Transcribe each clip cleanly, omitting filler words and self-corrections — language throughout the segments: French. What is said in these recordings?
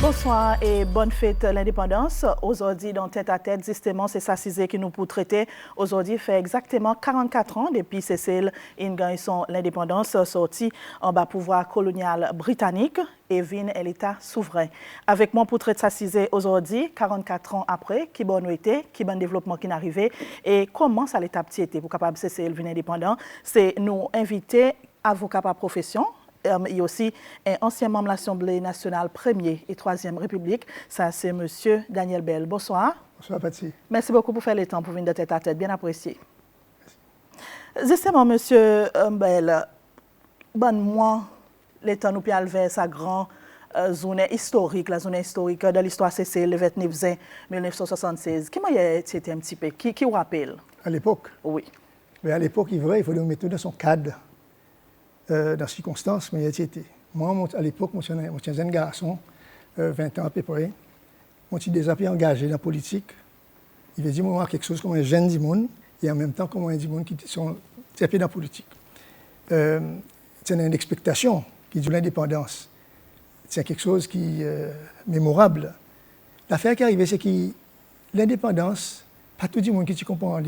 Bonsoir et bonne fête l'indépendance. Aujourd'hui, dans Tête à Tête, justement, c'est ça qui nous pour traiter. Aujourd'hui, fait exactement 44 ans depuis Cécile Ingan son l'indépendance sortie en bas pouvoir colonial britannique et vient l'État souverain. Avec moi pour traiter ça aujourd'hui, 44 ans après, qui bon été, qui bon développement qui est arrivé et comment ça l'étape petit été pour capable Cécile venir indépendant, c'est nous inviter avocat par profession. Il y a aussi un ancien membre de l'Assemblée nationale, premier et troisième République. Ça, c'est M. Daniel Bell. Bonsoir. Bonsoir, Patsy. Merci beaucoup pour faire le temps pour venir de tête à tête. Bien apprécié. Justement, M. Bell, moi, le temps nous peut vers sa grande zone historique, la zone historique de l'histoire Cécile, le 29 juin 1976. Qui m'a été un petit peu? Qui vous rappelle? À l'époque? Oui. Mais à l'époque, il vrai, il fallait le mettre dans son cadre. Dans les circonstances, mais il y a été. Moi, à l'époque, je suis un jeune garçon, 20 ans à peu près. Je suis déjà engagé dans la politique. Il veut dire moi quelque chose comme un jeune du monde et en même temps comme un du monde qui sont dans la politique. C'est une expectation qui dit l'indépendance. C'est quelque chose qui est mémorable. L'affaire qui est arrivée, c'est que l'indépendance, pas tout le monde qui comprend.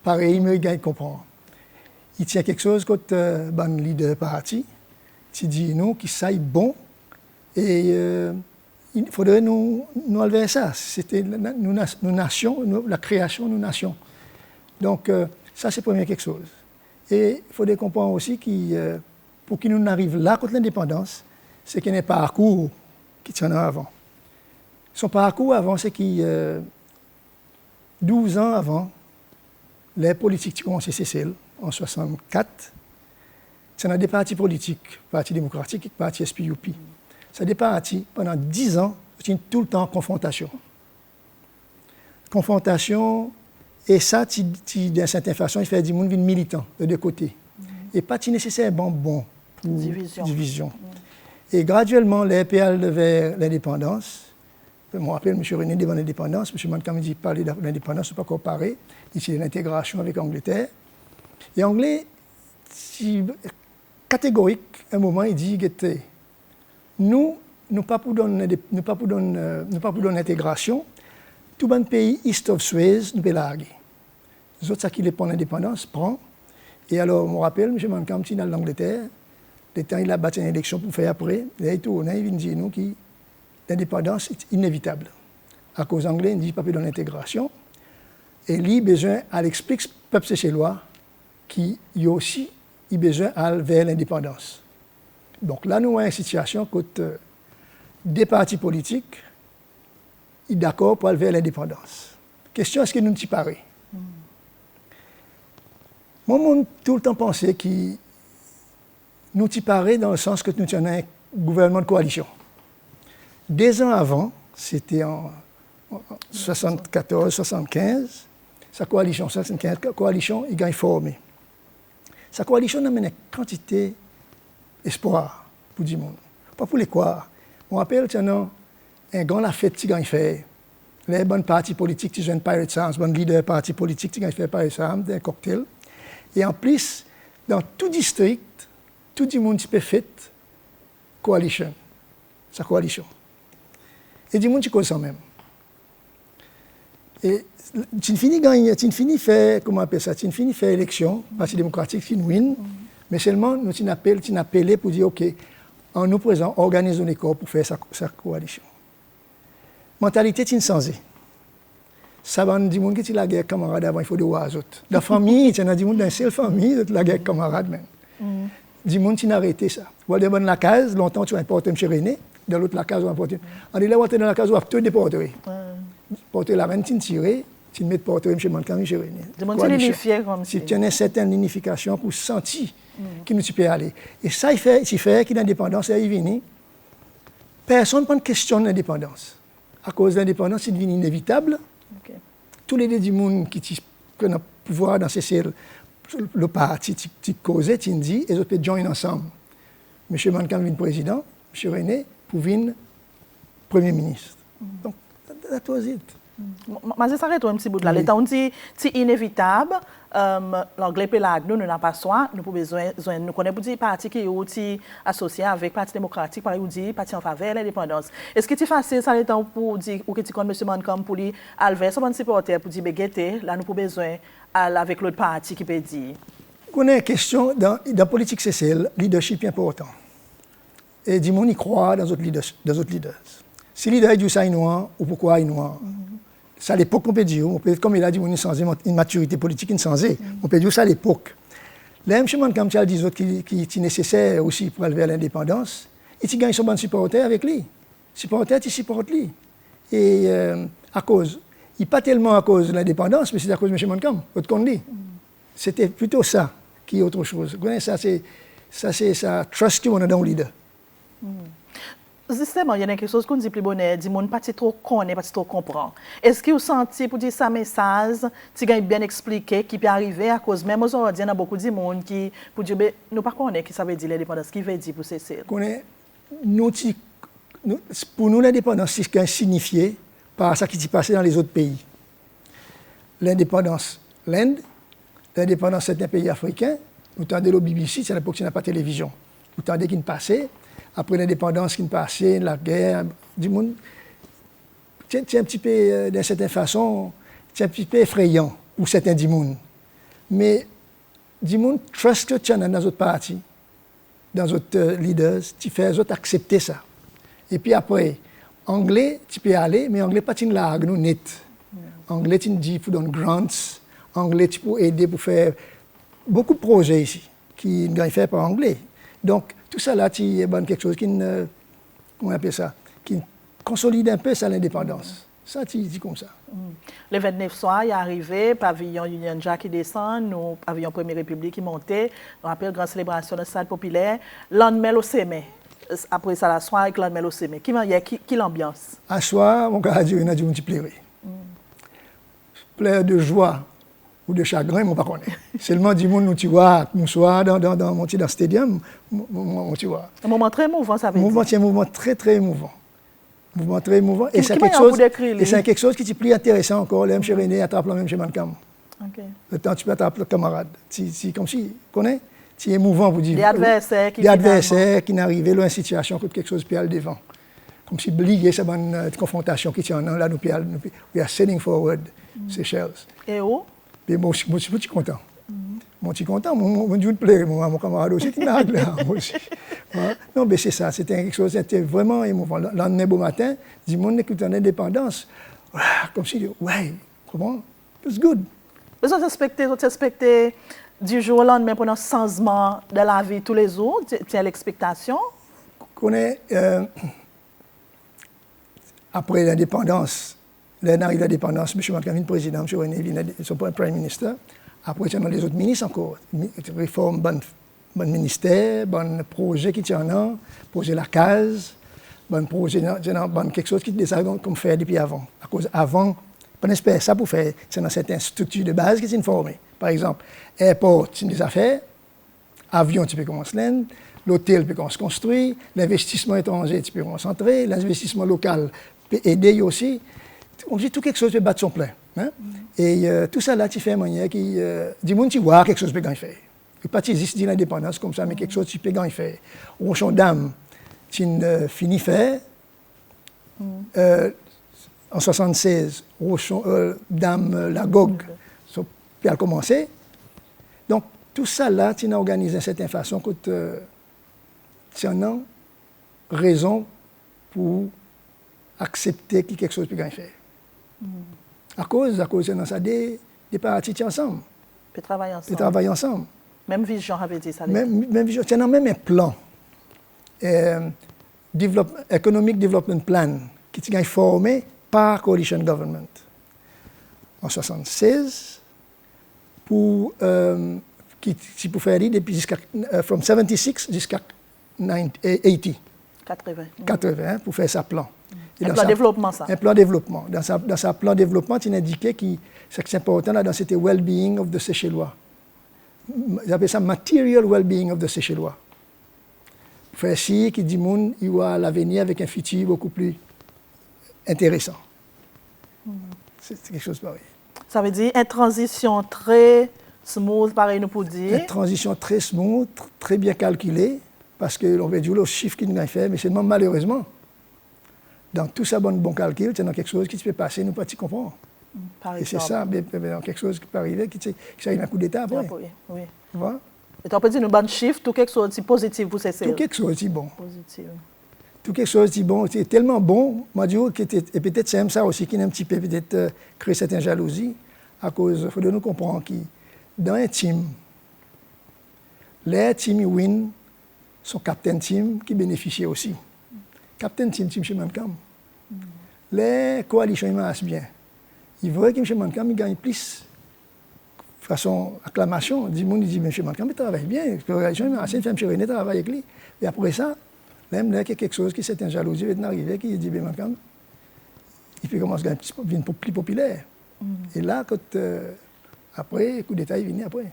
Pareil, mais il comprend. Il tient quelque chose quand le leader parti, qui dit nous qui ça bon et il faudrait nous enlever ça. C'était nous nations, la création de nos nations. Donc ça c'est premier quelque chose. Et il faudrait comprendre aussi que pour qu'il nous arrive là contre l'indépendance, c'est qu'il y a un parcours qui tient avant. Son parcours avant, c'est que 12 ans avant, les politiques qui commencent à Cécile, en 1964, c'est dans des partis politiques, Parti démocratique et Parti SPUP. C'est des partis, pendant 10 ans, c'est tout le temps en confrontation. Confrontation, et ça, d'une certaine façon, il fait du monde militant de deux côtés. Et pas nécessairement bon pour division. Et graduellement, les PL vers l'indépendance. Je me rappelle, M. René devant l'indépendance, M. Mancam dit parler de l'indépendance, c'est pas comparé. Ici, il y a l'intégration avec l'Angleterre. Et l'anglais, catégorique, à un moment, il dit que nous pas pour donner l'intégration, tout le pays East of Suez, nous peut larguer. Les autres, ça qui les prend l'indépendance, prend. Et alors, je me rappelle, M. Mancam, dans l'Angleterre, le temps il a battu une élection pour faire après, il tourne, il vient dire nous que l'indépendance est inévitable. À cause anglais, il dit pas pour donner l'intégration. Et lui, besoin, elle explique au peuple séchellois qui y a aussi besoin d'aller vers l'indépendance. Donc là, nous avons une situation où des partis politiques sont d'accord pour aller vers l'indépendance. Question, est-ce que nous nous pareil? Moi, j'ai tout le temps pensé que nous sommes pareil dans le sens que nous avons un gouvernement de coalition. 2 ans avant, c'était en 74-75, sa coalition, il gagne formé. Sa coalition amène une quantité d'espoir pour du monde. Pas pour les croire. On rappelle qu'il y a un grand la fête qui gagne fait. Les bonnes partis politiques qui jouent Pirate Sounds, les leaders partis politiques qui gagnent fait Pirate Sounds, un cocktail. Et en plus, dans tout district, tout le monde peut faire coalition. Sa coalition. Et du monde qui cause ça même. Et tu finis faire, comment on appelle ça, tu finis faire élection, Parti démocratique, tu win, mais seulement nous appelé pour dire, OK, en nous présent, organisons les corps pour faire sa coalition. Mentalité, tu changé. Ça va dire que tu la guerre camarade avant, il faut de voir autres. La famille, tu as dit dans une seule famille, la guerre camarade même. Du monde, tu n'as arrêté ça. Ou aller dans la case, longtemps tu vas porter M. René, dans l'autre la case, on va porter. On est là, on est dans la case, on va tout déporter. Porter la reine, tu tires, tu mets porter M. Mancam, M. René. Si tu as une certaine unification pour sentir qu'il nous peut aller. Et ça, il fait que l'indépendance est venue. Personne ne prend question de l'indépendance. À cause de l'indépendance, c'est devenu inévitable. Okay. Tous les deux du monde qui ont le pouvoir dans le parti qui causait, qui dit, ils ont peut joindre ensemble. M. Mancam vient président, M. René pour venir Premier ministre. Donc, that was it. Mais ça reste un petit bout de là. L'état, on dit c'est inévitable. L'anglais pélag, nous n'avons pas soin. Nous connaissons des partis qui sont associés avec le Parti démocratique, par exemple, le Parti en faveur de l'indépendance. Est-ce que c'est facile, ça l'état, pour dire, ou que tu connais M. Mancom pour lui, alver son supporter pour dire, bégueté, là, nous avons besoin avec l'autre parti qui peut dire. On a une question dans la politique CCL, leadership est important. Et du monde y croit dans d'autres leaders. Si le leader dit ça, il est noir, ou pourquoi il est noir. C'est à l'époque qu'on peut dire, comme il a dit, on a une maturité politique insensée. On peut dire ça à l'époque. Là, M. Mancom a dit qui est nécessaire aussi pour aller vers l'indépendance, il gagne son bon supporter avec lui. Supporter, il supporte lui. Et à cause, il n'est pas tellement à cause de l'indépendance, mais c'est à cause de M. Mancom, votre qu'on dit. C'était plutôt ça qui est autre chose. Vous connaissez, ça, c'est ça, trust qu'on a dans le leader. Justement, il y a quelque chose qu'on dit plus bonheur, dit mon pas trop connaît, pas trop comprend. Est-ce que vous sentez pour dire ça message, tu gagne bien expliqué qui peut arriver à cause même aujourd'hui, il y a beaucoup de monde qui pour dire nous pas connaît qui ça veut dire l'indépendance, qui veut dire pour ceci. Pour nous l'indépendance c'est ce qui est signifié par ce qui s'est passé dans les autres pays. L'indépendance, l'Inde, l'indépendance c'est un pays africain, nous tendez le BBC, c'est à l'époque qu'il n'y a pas de télévision. Vous tendez qu'il ne passait. Après l'indépendance qui est passée, la guerre, du monde, c'est un petit peu, d'une certaine façon, c'est un petit peu effrayant pour certains du monde. Mais du monde, trust que tu as dans d'autres partis, dans d'autres leaders, tu fais les autres accepter ça. Et puis après, anglais, tu peux aller, mais anglais, pas une langue, nous, net. Anglais, tu dis pour donner grants, anglais, tu peux aider pour faire beaucoup de projets ici, qui sont faits par anglais. Donc, tout ça là, c'est quelque chose qui, on appelle ça, qui consolide un peu ça l'indépendance. Ça, c'est comme ça. Le 29 soir, il est arrivé, pavillon Union Jack qui descend, nous, pavillon Première République qui montait, on rappelle grande célébration de la salle populaire, lendemain au Sémé. Après ça, la soirée avec lendemain au Sémé. Qui l'ambiance? À soir, mon gars a dit, on a dit, on pleurer. Pleurer de joie ou de chagrin, on ne pas connaît. Seulement du monde nous tu vois, nous soir dans le stadium, tu vois. Un moment très émouvant, ça veut dire. C'est un mouvement très très émouvant. Mouvement très émouvant. Et c'est quelque chose qui est plus intéressant encore. Le M. René attrape le même chez Mancom. Le temps tu peux attraper le camarade. C'est comme si, tu connais, c'est émouvant pour dire. Des adversaires qui n'arrivent dans une situation que quelque chose peut aller devant. Comme si oublier cette bonne confrontation qui tient là, nous we are sailing forward, Seychelles. Et où? Mais moi, je suis content. Moi, je suis content. Mon Dieu, plaît, mon camarade aussi, il m'a réglé. Non, mais c'est ça. C'était quelque chose, c'était vraiment émouvant. Le lendemain, beau matin, du monde écoute en indépendance. Comme si, ouais, comment? It's good. Vous respectez du jour au lendemain pendant le changement de la vie tous les jours? Tu as l'expectation? Après l'indépendance, l'arrivée de l'indépendance, M. Mancom, président, M. René, son Prime Minister. Après, il y a les autres ministres encore. Réforme, bon ministère, bon projet qui tient en projet la case, bon projet, bon quelque chose qui déjà comme faire depuis avant. À cause avant, pas n'espère ça pour faire, c'est dans certaines structures de base qui sont formées. Par exemple, airport, c'est des affaires, avion, tu peux commencer l'Inde, l'hôtel peut se construire, l'investissement étranger, tu peux concentrer, l'investissement local peut aider aussi. On dit tout quelque chose peut battre son plein. Hein? Et tout ça là, tu fais une manière qui, du monde, tu vois quelque chose peut gagner faire. Et pas tu existes dans l'indépendance comme ça, mais quelque chose tu peux gagner faire. Rochon d'âme, tu finis faire. En 76, Rochon d'âme, la GOG, ça peut commencer. Donc tout ça là, tu as organisé d'une certaine façon que tu as raison pour accepter que quelque chose peut gagner faire. À cause de ça, des partis ensemble. Ils travaillent ensemble. Même vision avait dit ça. Même vision. C'est même un plan. Economic Development Plan qui est formé par Coalition Government en 1976 pour faire depuis from 76 jusqu'à 80. 80 pour faire sa plan. Un plan de développement, ça. Un plan de développement. Dans sa plan de développement, il indiquait que c'est important là, dans c'était well-being of the Seychellois. Ils appellent ça material well-being of the Seychellois. Faire si qui dit monde, il va à l'avenir avec un futur beaucoup plus intéressant. C'est quelque chose pareil. Ça veut dire une transition très smooth, pareil, nous pour dire. Une transition très smooth, très bien calculée, parce que l'on veut dire le chiffre qu'il nous a fait, mais seulement malheureusement, dans tout ça, bon calcul, c'est dans quelque chose qui se peut passer, nous ne pouvons pas comprendre. Et c'est ça, dans quelque chose qui peut arriver, qui arrive un coup d'État après. Oui. Tu vois? Et on peut dire une bonne chiffre, tout quelque chose de positif pour ces cellules. Tout quelque chose de bon. Positif. Tout quelque chose de bon. C'est tellement bon, moi, je dis, et peut-être c'est ça aussi qui a un petit peu peut-être créé cette jalousie, à cause, il faut nous comprendre que dans un team, les teams win sont captain team qui bénéficient aussi. Captain team chez Mancam. Les coalitions ils marchent bien. Ils voient que M. Mancam il gagne plus. De façon acclamation, du monde dit M. Mancam il travaille bien. La coalition il marche, M. René travaille avec lui. Et après ça, là il y a quelque chose qui s'est un jalousie est arrivé qui dit M. Mancam il peut commencer à devenir plus populaire. Et là quand après, le coup d'État est venu après.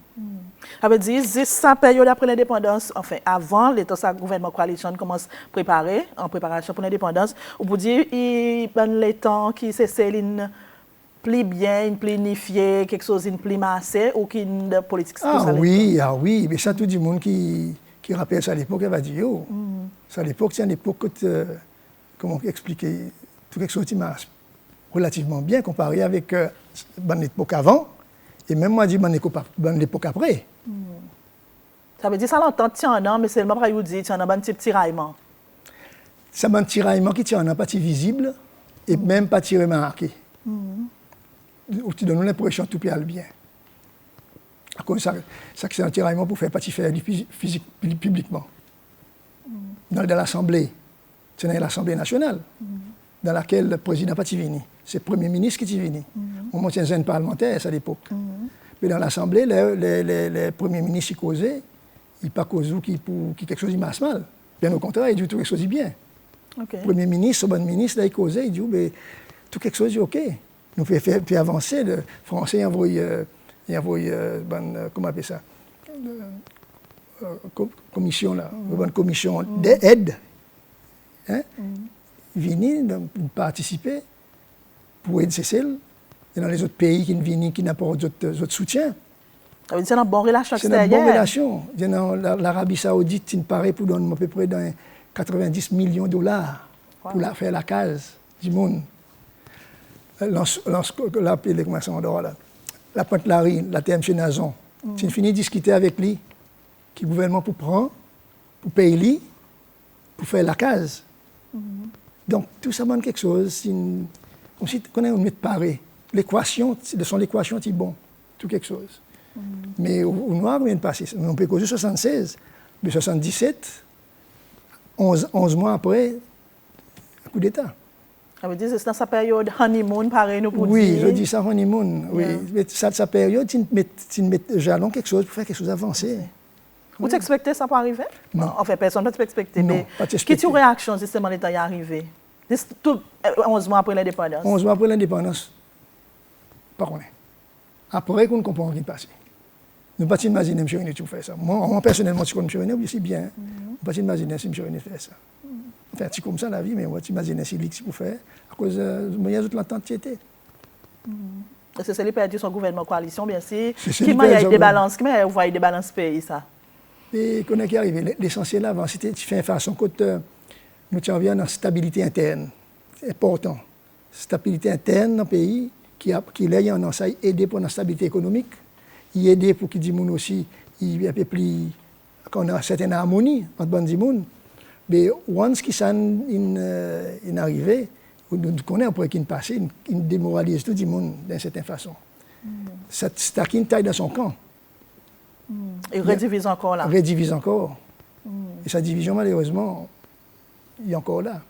Ça veut dire, c'est sa période après l'indépendance, enfin, avant, le gouvernement coalition commence à préparer, en préparation pour l'indépendance, ou pour dire, il y a les temps qui c'est plus bien, planifié, quelque chose de plus massé, ou qui de politique spéciale. Ah oui, mais ça, tout le monde qui rappelle ça à l'époque, elle va dire, oh, ça à l'époque, c'est une époque, comment expliquer, tout quelque chose qui marche relativement bien comparé avec l'époque avant. Et même moi, je dis, dans l'époque après. Ça veut dire, ça l'entend, tiens, mais c'est le même vous dit, tiens, un petit tiraillement. C'est un tiraillement qui tient un pas visible et même pas remarqué. Où tu donnes l'impression que tout peut aller bien. À cause ça c'est un tiraillement pour faire faire du physique publiquement. Dans l'Assemblée, c'est l'Assemblée nationale, dans laquelle le président n'a pas venu. C'est le Premier ministre qui est venu. On maintient un parlementaire à l'époque. Mais dans l'Assemblée, les premiers ministres qui causaient, ils ne pas causent pour quelque chose qui marche mal. Bien au contraire, ils disent tout quelque chose de bien. Le Premier ministre, le bon ministre, là, il causait, il dit tout quelque chose est OK. Nous faisons faire avancer. Le Français envoie comment on appelle ça, commission, là, une commission d'aide. Hein? Venir participer pour aider Cécile. Et dans les autres pays qui viennent, qui n'apportent d'autres soutiens. C'est une bonne relation extérieure. C'est une bonne relation. L'Arabie Saoudite, il paraît, pour donner à peu près 90 millions de dollars pour faire la case du monde. La Pointe Larry, la TMC Nazon, c'est fini de discuter avec lui, qui gouvernement pour prendre, pour payer lui, pour faire la case. Donc, tout ça donne quelque chose. On connaît un mètre paré. L'équation, l'équation est bon, tout quelque chose. Mais au noir, on vient de passer. On peut causer 76, mais 77, 11 mois après, un coup d'État. Ça veut dire que c'est dans sa période honeymoon, pareil, nous pour dire. Oui, je dis ça honeymoon. Oui. Mais sa période, tu mets jalon quelque chose pour faire quelque chose d'avancer. Vous t'expectez ça pour arriver? Non. Enfin, personne ne peut t'expecter. Non, mais pas t'expecter. Quelle est ta réaction justement à l'état y arrivé? 11 mois après l'indépendance. 11 mois après l'indépendance, pas qu'on est. Après qu'on comprend ce qui est passé. Nous ne pouvons pas imaginer M. René tout faire ça. Moi personnellement, si je connais M. René, c'est bien. Nous ne pouvons pas imaginer si M. René fait ça. Enfin, c'est comme ça la vie, mais on va imaginer si c'est pour faire. À cause de moyens de l'ententiété. C'est celui qui a perdu son gouvernement coalition, bien sûr. Qui m'a eu des balances? Qui m'a eu des balances pays, ça? Et qu'on est arrivé. L'essentiel avant, c'était de faire une façon que nous tenions dans la stabilité interne. C'est important. Stabilité interne dans le pays, qui est en ça aider pour la stabilité économique, il aide pour qu'il y ait aussi, il y a un peu plus, qu'on a une certaine harmonie entre les gens. Mais once qu'ils sont arrivés, nous connaissons après qu'ils passent, ils démoralisent tout le monde d'une certaine façon. C'est à qui une taille dans son camp. Il redivise encore là. Redivise encore. Et sa division, malheureusement, il est encore là.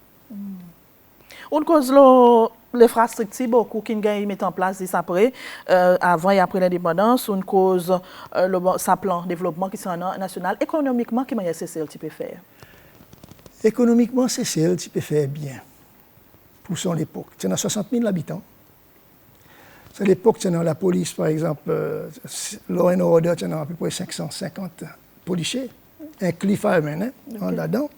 On cause l'infrastructure beaucoup qui ont mis en place dès après, avant et après l'indépendance, on cause sa plan de développement qui est national. Économiquement, comment est-ce que tu peux faire? Économiquement, c'est celle qui peut faire bien. Pour son époque. C'est 60 000 habitants. C'est l'époque, c'est dans la police, par exemple, Law and Order, c'est à peu près 550 policiers, inclus firemen, là-dedans.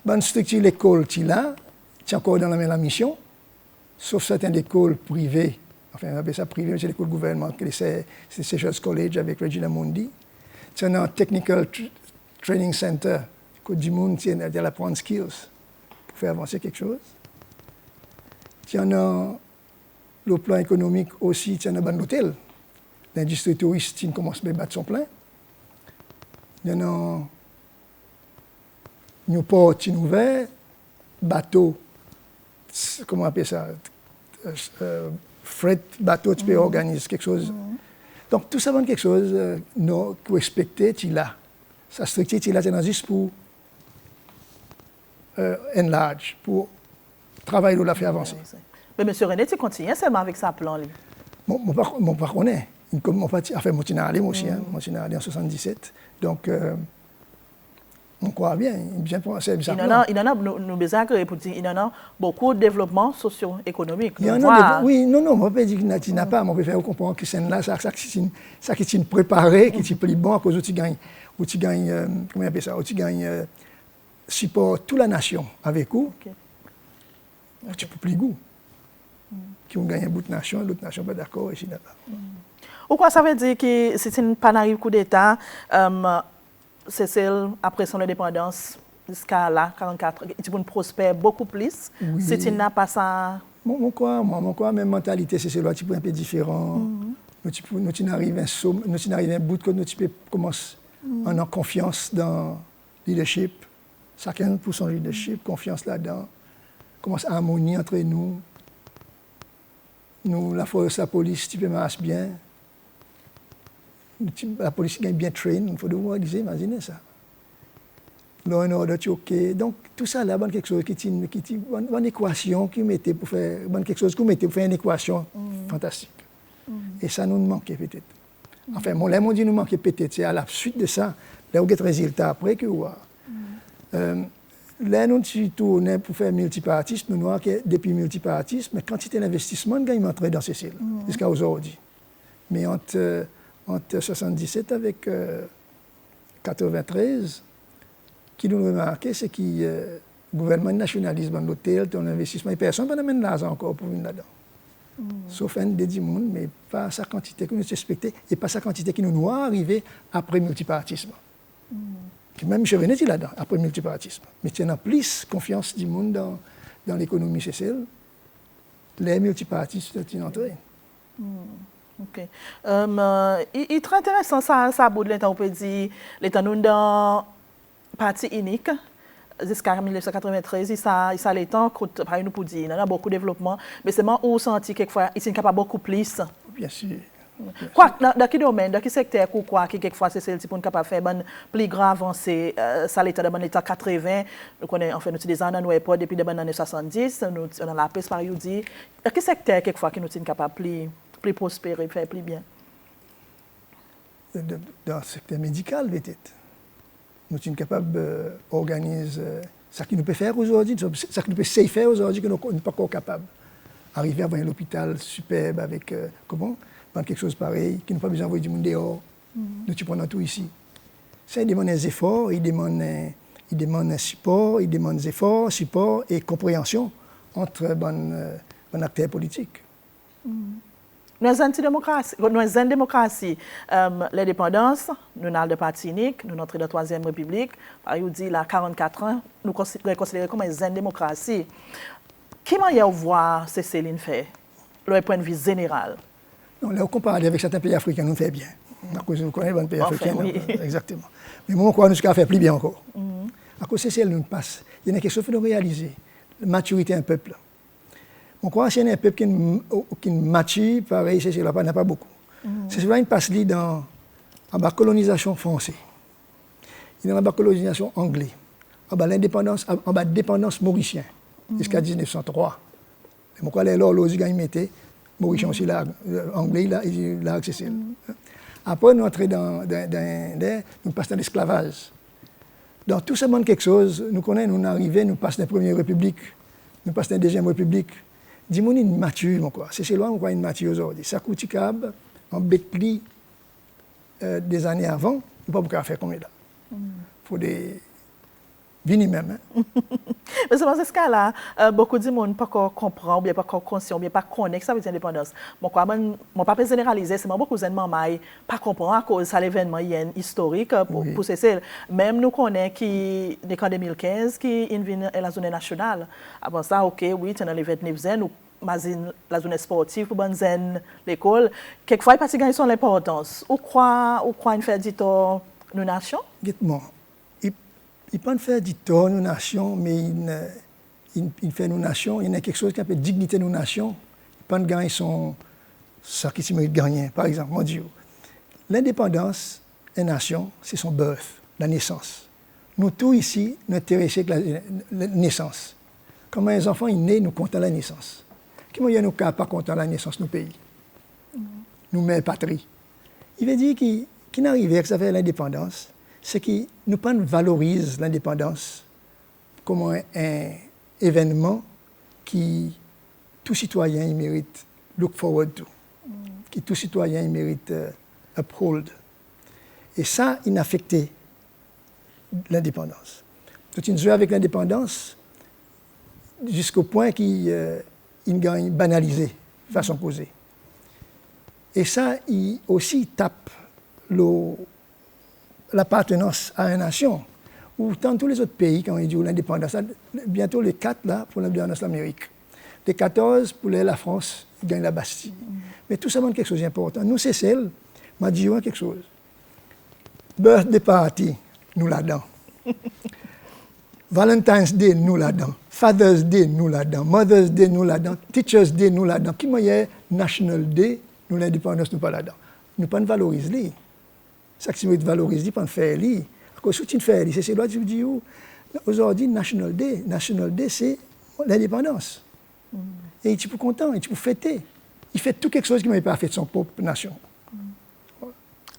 Bonne structure, l'école, tu là, tu es encore dans la mission. sauf certaines écoles privées, enfin on appelle ça privé, c'est l'école gouvernementale, c'est Seychelles College avec Regina Mundi. C'est un Technical Training Center, que du monde tient à apprendre skills pour faire avancer quelque chose. Il y en a le plan économique aussi, il y en a un hôtel. L'industrie touristique commence à battre son plein. Il y en a Newport qui est ouvert, bateau, comment on appelle ça, fret, bateau, tu peux organiser quelque chose. Donc tout ça, c'est quelque chose qu'il faut respecter, tu l'as. Ça structure, tu l'as, c'est juste pour enlarge, pour travailler pour la faire avancer. Mais M. René, tu continues seulement avec sa plan? Mon pas connaît. Enfin, moi, je suis allé aussi, moi, je suis allé en 77. Donc, on croit bien. Il y en a, nous besoin pour dire, il y en a beaucoup de développement socio-économique. Il y en a, oui, non, on ne peut pas dire qu'il n'y en a pas, mais on peut faire comprendre que c'est là, ça qui est préparé, qui est plus bon à cause où tu gagnes, comment on appelle ça, où tu gagnes support toute la nation avec vous, tu peux plus goût. Qui ont gagné un bout de nation, l'autre nation pas d'accord, et je pas. Pourquoi ça veut dire que c'est une panarrive coup d'État, c'est celle après son indépendance jusqu'à là, 44, il prospère beaucoup plus. Oui. Si tu n'as pas ça. Mon quoi, même mentalité, c'est celle-là, tu peux un peu différent. Nous n'arrivons un bout de nous peux commencer en ayant confiance dans le leadership, chacun pour son leadership, confiance là-dedans, commence à harmonie entre nous. Nous, la force, la police, tu peux marcher bien. La police gagne bien train, il faut devoir dire, imaginez ça. Law and order, tu OK. Donc, tout ça là, c'est quelque chose qui est une équation qui mettait pour faire, quelque chose qui mettait pour faire une équation fantastique. Et ça nous manquait peut-être. Enfin, mon l'air, dit nous manquait peut-être. C'est à la suite de ça, là où il y a des résultats après que là, nous tournons pour faire multipartisme, nous avons depuis multipartisme, mais quantité d'investissement, nous gagnons entrer dans ces ciels, jusqu'à aujourd'hui. Mais entre 1977 avec 1993, qui nous remarqué, c'est que le gouvernement nationalise dans l'hôtel, dans l'investissement, et personne ne amène l'argent encore pour venir là-dedans. Sauf un des monde, mais pas sa quantité que nous suspectons, et pas sa quantité qui nous doit arriver après multipartisme. Même M. René est là-dedans, après le multipartisme. Mais il y a plus confiance du monde dans l'économie sociale. Les multipartistes sont une entrée. OK. Il est très intéressant, ça bout de l'État, on peut dire, l'État nous dans parti unique. Jusqu'à 1993, ça l'État, par nous pour dire, il y a beaucoup de développement, mais c'est moi où on sentit quelquefois, il est capable beaucoup plus. Bien sûr. Quoi, dans quel domaine, dans quel secteur, quoi, qui quelquefois c'est celle qui est capable de faire une plus grande avancée, ça l'État dans l'État 80, nous connaissons, enfin, nous sommes des années, nous pas depuis les années 70, nous on a la paix par dit, dans quel secteur quelquefois qui nous sommes capables de plus prospérer, faire plus bien? Dans le secteur médical, peut-être. Nous sommes capables d'organiser ce que nous pouvons faire aujourd'hui, ce que nous pouvons faire aujourd'hui que nous ne sommes pas encore capables. Arriver à avoir un hôpital superbe avec, quelque chose pareil, qui n'a pas besoin d'envoyer du monde dehors. Nous tu prends tout ici. Ça, il demande des efforts, il demande un support, il demande des efforts, support et compréhension entre les acteurs politiques. Dans une démocratie, l'indépendance, nous avons le parti unique, nous entrons dans la Troisième République, par exemple, dit là 44 ans, nous considérons comme une démocratie. Comment y a voir ce que Céline fait, le point de vue général? Non, là, on compare avec certains pays africains, nous fait bien. À cause vous connaissez les pays africains. Oui. Exactement. Mais moi, nous avons fait plus bien encore. À cause de ce nous passe. Il y a quelque chose qu'il faut réaliser. La maturité d'un peuple. On croit qu'il y a un peuple qui mature, pareil, c'est là, il n'y a pas beaucoup. C'est cela qui passe dans la colonisation française. Il y a la colonisation anglaise. En bas l'indépendance, en bas dépendance mauricienne, jusqu'à 1903. Et moi, là, l'horloge gagne mettait. Mauricien aussi, l'anglais, il a accessible. Après, nous entrons nous passons dans l'esclavage. Dans tout ce monde, quelque chose, nous connaissons, nous arrivons, nous passons dans la Première République, nous passons dans la Deuxième République. Dis-moi, une mature, quoi. C'est loin, on croit une mature aujourd'hui. Ça coûte cab, en Betcli, des années avant, nous ne pouvons pas faire comme ça. Il faut des Vini même. Hein? Mais c'est dans ce cas-là, beaucoup de monde pas comprend, ou bien pas conscient, ou bien pas connaît que ça veut dire indépendance. Moi, pas généraliser, c'est beaucoup de gens pas comprendre à cause de l'événement historique pour ceci. Même nous connaissons qui, en 2015, qui est la zone nationale. Avant ça, ok, oui, c'est dans les 29 ans, ou la zone sportive pour bonne l'école. Quelquefois, parce qu'ils ont l'importance. Ou quoi une fait du tort nos nations? Dites-moi. Il ne peut pas faire du tort nos nations, mais il fait nos nations. Il y a quelque chose qui appelle dignité nos nations. Il ne peut pas gagner ça qui se mérite de gagner. Par exemple, mon Dieu, l'indépendance des nations, c'est son birth, la naissance. Nous tous ici, nous intéressés avec la naissance. Quand les enfants sont nés, nous comptons la naissance. Comment il y a nous pas compter la naissance de nos pays? Nous mères patrie. Il veut dire qu'il n'arrive à ça fait l'indépendance. C'est que nous ne valorisons pas l'indépendance comme un événement qui tout citoyen il mérite look forward to, qui tout citoyen il mérite uphold. Et ça, il a affecté l'indépendance. Tout il joue avec l'indépendance jusqu'au point qu'il gagne banalisé de façon posée. Et ça, il aussi tape l'appartenance à une nation. Ou dans tous les autres pays, quand ils disent l'indépendance, bientôt les 4 là pour l'indépendance de l'Amérique. Les 14 pour la France, ils gagnent la Bastille. Mais tout ça, c'est quelque chose d'important. Nous, c'est celle, m'a dit quelque chose. Birthday party, nous là-dedans. Valentine's Day, nous là-dedans. Father's Day, nous là-dedans. Mother's Day, nous là-dedans. Teacher's Day, nous là-dedans. Qui m'a National Day, nous l'indépendance, nous pas là-dedans. Nous pas valoriser. Ça qui se valorise, pas faire li. À cause de faire li, c'est ce que je dis aujourd'hui National Day, c'est l'indépendance. Et il est content, il est fêter. Il fait tout quelque chose qu'il n'avait pas fait de son propre nation.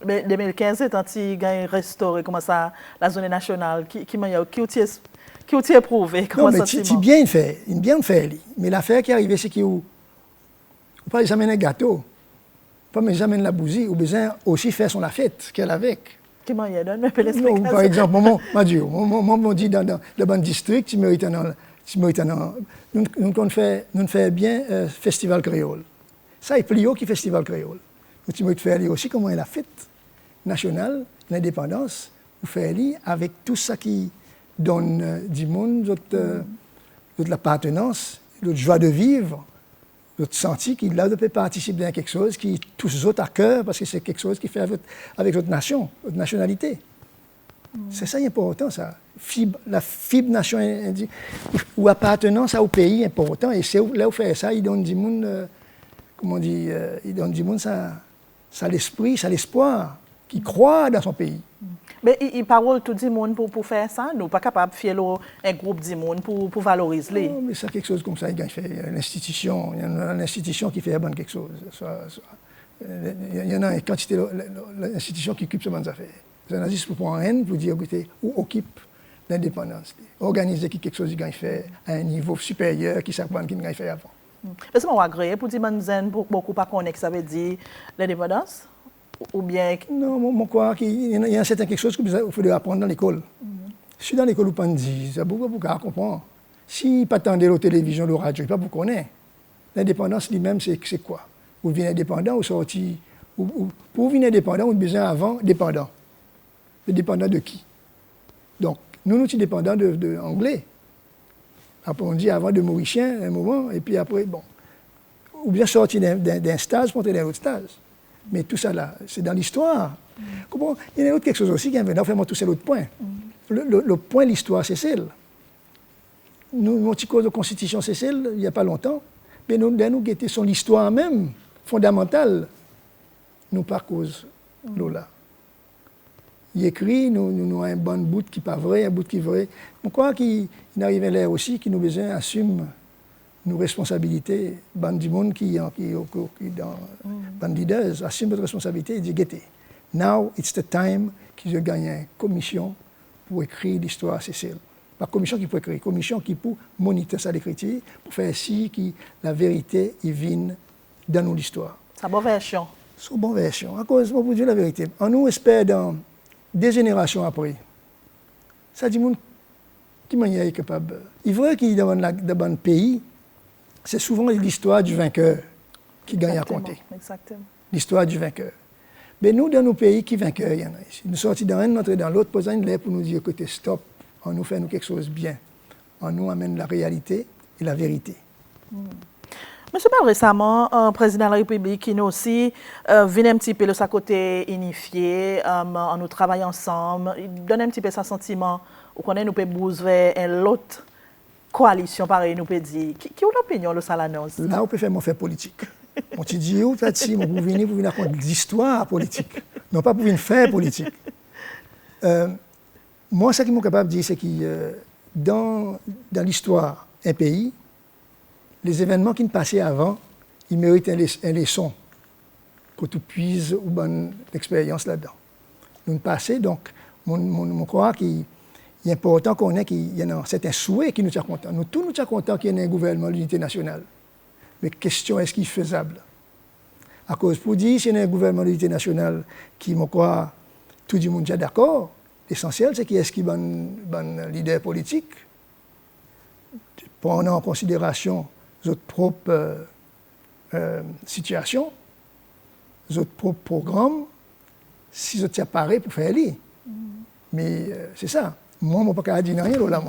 Mais 2015, c'est quand il a restauré comment ça la zone nationale qui a éprouvé. Non, mais il bien fait, mais l'affaire qui est arrivée, c'est qu'il ne pas jamais un gâteau. Pas mais jamais la bougie, ou besoin aussi faire son fête qu'elle avec. Qui m'en y a donné, mais l'explication. Par exemple, on dit dans le bon district, tu mérites un nous fait bien festival créole. Ça est plus haut que festival créole. Nous tu mérites faire aussi comment est la fête nationale, l'indépendance, ou faire avec tout ça qui donne du monde, de l'appartenance, de joie de vivre. Notre senti qu'il a peut participer à quelque chose qui touche les autres à cœur parce que c'est quelque chose qui fait avec votre nation, votre nationalité. C'est ça important, ça. La fibre nation ou appartenance au pays important. Et c'est là où fait ça, il donne du monde, comment on dit, il donne du monde ça l'esprit, ça l'espoir, qui croit dans son pays. Mais il parle tout le monde pour faire ça. Nous ne sommes pas capables de faire un groupe de monde pour valoriser. Non, mais c'est quelque chose comme ça. Il y a une institution qui fait quelque chose. Il y en a une quantité d'institutions qui occupent ce genre d'affaires. Il y en a juste pour prendre un, pour dire, écoutez, où occupe l'indépendance. Organiser quelque chose qui fait à un niveau supérieur qui ne savent pas qu'il a fait avant. Est-ce que vous agréez pour dire que beaucoup pas connaître ça veut dire l'indépendance? Ou bien... Non, je crois qu'il y a quelque chose qu'il faut apprendre dans l'école. Je suis dans l'école où on dit, ça beaucoup comprendre. Si pas attendre la télévision, la radio, il ne pas vous connaître. L'indépendance lui-même, c'est quoi? Vous venez indépendant ou sorti? Pour venir indépendant, vous avez besoin avant dépendant. Mais dépendant de qui? Donc, nous sommes dépendants de anglais. Après, on dit avant de Mauricien, un moment, et puis après, bon. Ou bien sortir d'un stage pour entrer dans un autre stage. Mais tout ça là, c'est dans l'histoire. Il y a quelque chose aussi qui est venu, vraiment tout c'est l'autre point. Le point de l'histoire, c'est celle. Mon petit cause de constitution, c'est celle, il n'y a pas longtemps. Mais nous guettons son l'histoire même, fondamentale. Nous par cause là. Il écrit, nous avons un bon bout qui n'est pas vrai, un bout qui est vrai. Je crois qu'il arrive là aussi qu'il nous besoin d'assumer nos responsabilités, bande du monde qui dans bande leaders, assume notre responsabilité et dit, guettez, now it's the time qu'ils ont gagné une commission pour écrire l'histoire Cécile. Pas commission qui peut écrire, commission qui peut monitorer ça l'écriture, pour faire si que la vérité y vienne dans nos histoires. C'est une bonne version. C'est une bonne version. À cause, pour dire la vérité, on nous espère dans des générations après. Ça dit, qui manière est capable. Il vrai qu'il dans un pays, c'est souvent l'histoire du vainqueur qui gagne à compter. Exactement. L'histoire du vainqueur. Mais nous, dans nos pays, qui vainqueurs, il y en a ici. Nous sortis dans un, entrer dans l'autre, posant une lettre pour nous dire, écoutez, stop, on nous fait nous quelque chose de bien. On nous amène la réalité et la vérité. Monsieur Bell, récemment, le président de la République qui nous aussi vient un petit peu de sa côté unifié, on nous travaille ensemble, il donne un petit peu son sentiment, ou qu'on nous peut bouger vers l'autre coalition, pareil, nous peut dire. Qui est l'opinion de ça l'annonce? Là, on peut faire mon fait politique. On te dit, où t'as dit, pour venir raconter l'histoire politique, non pas pour venir faire politique. Moi, ce qui m'est capable de dire, c'est que dans l'histoire, un pays, les événements qui ne passaient avant, ils méritent un leçon que tu puises ou bonne expérience là-dedans. Nous passons, donc, mon crois qu'il est important qu'on ait qu'il y a c'est un souhait qui nous tient contents. Nous tous nous sommes contents qu'il y ait un gouvernement de l'unité nationale. Mais question, est-ce qu'il est faisable? À cause, pour dire s'il y a un gouvernement de l'unité nationale qui, je crois, tout le monde est d'accord, l'essentiel, c'est qu'il y ait un bon leader politique, prenant en considération notre propre situation, notre propre programme, si je tiens pareil pour faire lire. Mais c'est ça. Moi, je ne peux pas dire rien là.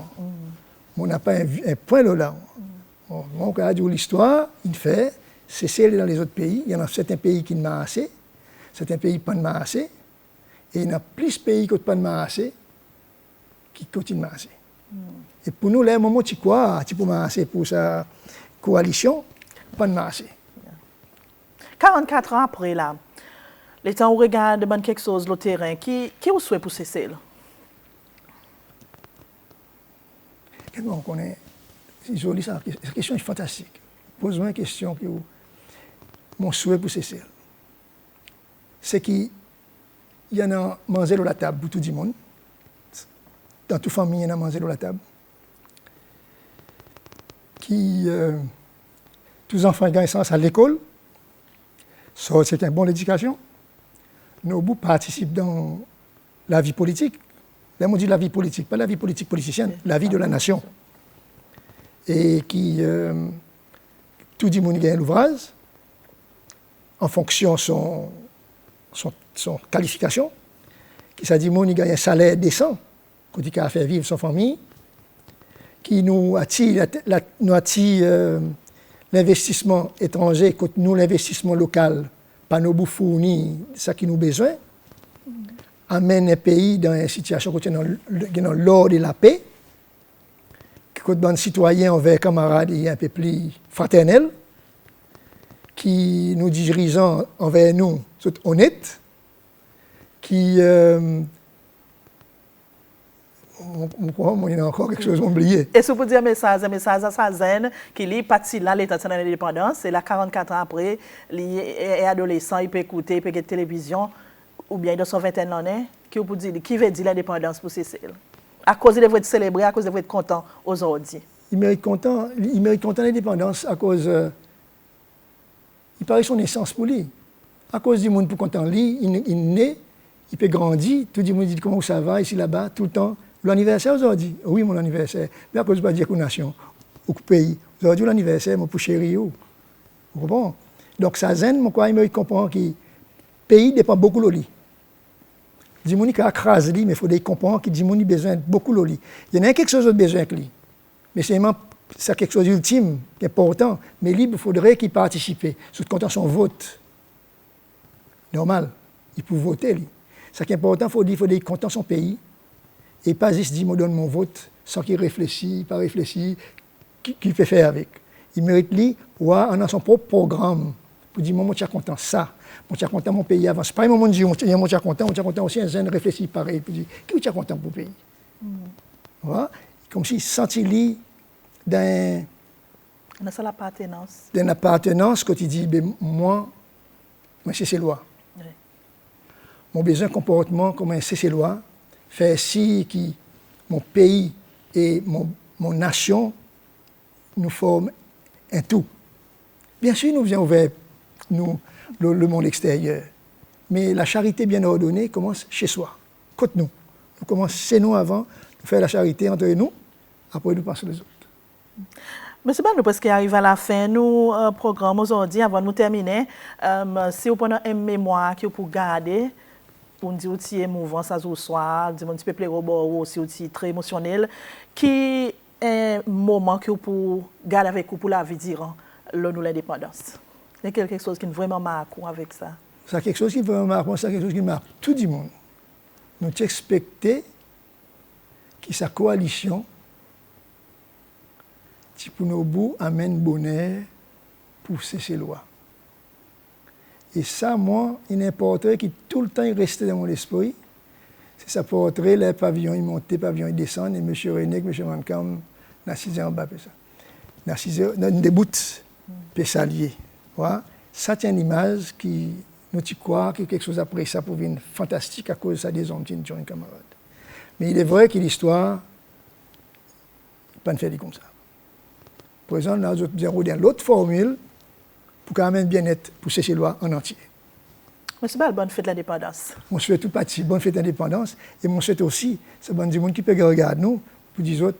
On n'a pas un point là. Moi, je peux dire l'histoire, il fait, c'est celle dans les autres pays. Il y en a certains pays qui ne m'ont assez, certains pays qui ne m'ont assez, et il y en a plus de pays qui ne m'ont assez, qui continuent à assez. Et pour nous, là, moment tu crois, tu peux m'asser pour sa coalition, pas de assez. 44 ans après, là, les temps où on regarde quelque chose sur le terrain, qui vous souhaite pour cesser là? On connaît, joli ça, la question est fantastique. Pose-moi une question que mon souhait pour cesser. C'est qu'il y en a mangé à la table pour tout le monde. Dans toute famille, il y en a mangé à la table. Tous les enfants gagnent sens à l'école. Ça, c'est une bonne éducation. Nos bouts participent dans la vie politique. Là, on dit la vie politique, pas la vie politique politicienne, la vie de la nation. Et tout le monde gagne l'ouvrage en fonction de son qualification. Qui ça dit que gagne un salaire décent, qui a fait vivre son famille, qui nous attire l'investissement étranger contre nous l'investissement local, pas nos bouts fournis, ça qui nous besoin, amène un pays dans une situation où il y a l'ordre et la paix, que les citoyens envers camarades est un peu plus fraternel, qui nous dirigeants envers nous sont honnêtes, qui il y a encore quelque chose à oublier. Et si vous dire un message à Sazen, qui est parti là, l'État de l'indépendance, c'est là 44 ans après, il est adolescent, il peut écouter, il peut regarder la télévision, ou bien dans son vingtaine d'années, qui veut dire l'indépendance pour cesser. À cause de votre célébrer, à cause de votre content aujourd'hui. Il mérite content l'indépendance à cause. Il paraît son essence pour lui. À cause du monde pour content lui, il naît, il peut grandir, tout le monde dit comment ça va, ici là-bas, tout le temps. L'anniversaire aujourd'hui, oui, mon anniversaire. Mais à cause de la dire nation, au pays. Aujourd'hui, l'anniversaire, mon chéri. Vous comprenez? Donc, ça zen, moi, il me comprend que le pays dépend beaucoup de lui. Il y a qui écrase lui, mais il faut comprendre qu'il y a besoin de beaucoup de lui. Il y a quelque chose de besoin de lui. Mais c'est quelque chose d'ultime, d'important. Mais lui, il faudrait qu'il participe. Surtout quand on son vote. Normal. Il peut voter, lui. Ce qui est important, il faut qu'il content son pays. Et pas juste dire, je donne mon vote, sans qu'il réfléchisse, pas réfléchir, qu'il peut faire avec. Il mérite, lui, on a son propre programme. Pour dire, moi, je suis content ça. Moi, je suis content mon pays avance. Pas un moment de dire, moi, je suis content aussi, un jeune réfléchit pareil. Pour dire, qui est content pour le pays? Voilà. Comme si sentit-lui d'une appartenance quand il dit, moi, c'est ces lois. Oui. Mon besoin de comportement comme un cessez-loi fait si que mon pays et mon nation nous forment un tout. Bien sûr, nous venons vers le monde extérieur, mais la charité bien ordonnée commence chez soi, contre nous. Nous commençons chez nous avant, nous faire la charité entre nous, après nous pensons les autres. Monsieur Ben, nous parce qu'il arrive à la fin, nous programme aujourd'hui, avant de nous terminer, si vous prenez une mémoire que vous pouvez garder, pour nous dire que c'est émouvant, ça se soir, dire un petit peu plus robot, aussi très émotionnel, qui est un moment que vous pouvez garder avec vous pour la vie durant l'indépendance. Il y a quelque chose qui est vraiment marquant avec ça. C'est quelque chose qui est vraiment marquant, c'est quelque chose qui marque tout le monde. Nous expectons que sa coalition qui pour nos bouts amène bonheur pour ces lois. Et ça, moi, il importe qui tout le temps est resté dans mon esprit. C'est ça portrait, les pavillons, ils montent, les pavillons, ils descendent, et M. René, M. Mancam, Narcisse en bas, ça. Narcisse, des bouts, puis s'allier. Voilà. Ça, c'est une image qui nous croit que quelque chose après ça pour venir fantastique à cause de ça des hommes qui sont camarades. Mais il est vrai que l'histoire, pas de faire comme ça. Par exemple, nous avons déroulé l'autre formule pour quand même bien-être pour ces lois en entier. Monsieur Bal, bonne fête de l'indépendance. On souhaite tout parti, bonne fête de l'indépendance. Et on souhaite aussi, c'est bon du monde qui peut regarder nous, pour dire autres,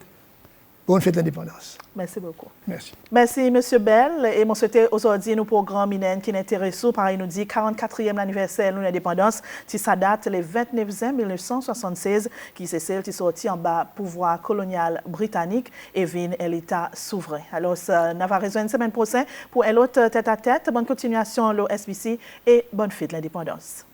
bonne fête de l'indépendance. Merci beaucoup. Merci. Merci, Monsieur Bell. Et moi, c'était aujourd'hui nos programmes qui nous intéressent. Pareil, nous dit 44e anniversaire de l'indépendance, qui ça date le 29 juin 1976, qui c'est celle qui sortit en bas pouvoir colonial britannique et vient l'État souverain. Alors, ça n'a pas raison une semaine prochaine pour un autre tête-à-tête. Bonne continuation, l'OSBC, et bonne fête de l'indépendance.